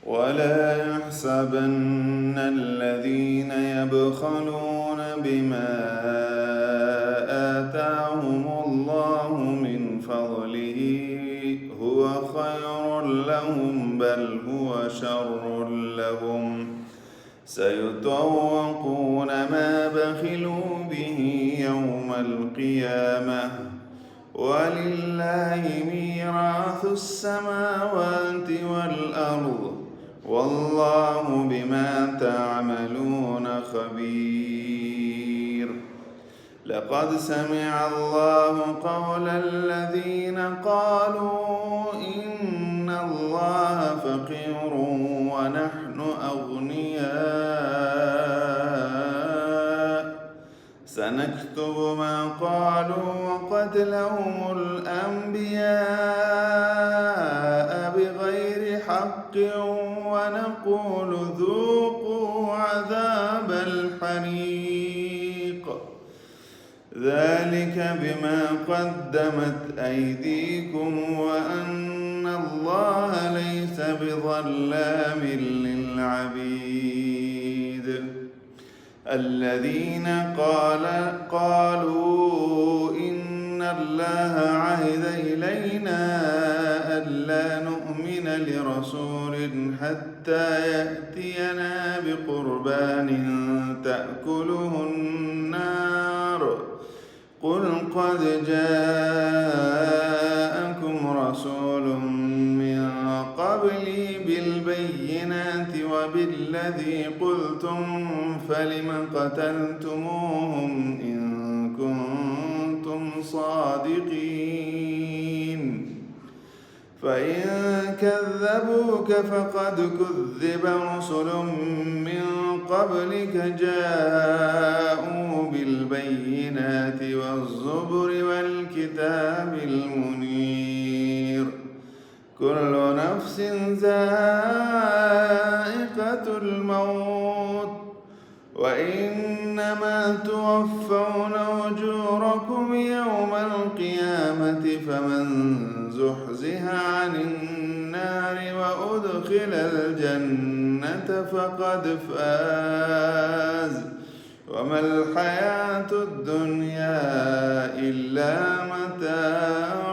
ولا يحسبن الذين يبخلون بما آتاهم الله من فضله هو خير لهم بل هو شر لهم سيطوقون ما بخلوا به يوم القيامة ولله ميراث السماوات والأرض والله بما تعملون خبير. لقد سمع الله قول الذين قالوا إن الله فقير ونحن أغنياء سنكتب ما قالوا وقتلهم الأنبياء بغير حق ونقول ذوقوا عذاب الحريق ذلك بما قدمت أيديكم وأن الله ليس بظلام للعبيد. الذين قالوا إن الله عهد إلينا ألا نؤمن لرسول حتى يأتينا بقربان تأكله النار قل قد جاءكم رسول من قبلي بالبينات وبالذي قلتم فلم قتلتموهم إن كنتم صادقين فإن كذبوك فقد كذب رسل من قبلك جاءوا بالبينات والزبر والكتاب المنير كل نفس ذائقة الموت وإنما توفون أجوركم يوم القيامة فمن زحزح عن النار وأدخل الجنة فقد فاز وما الحياة الدنيا إلا متاع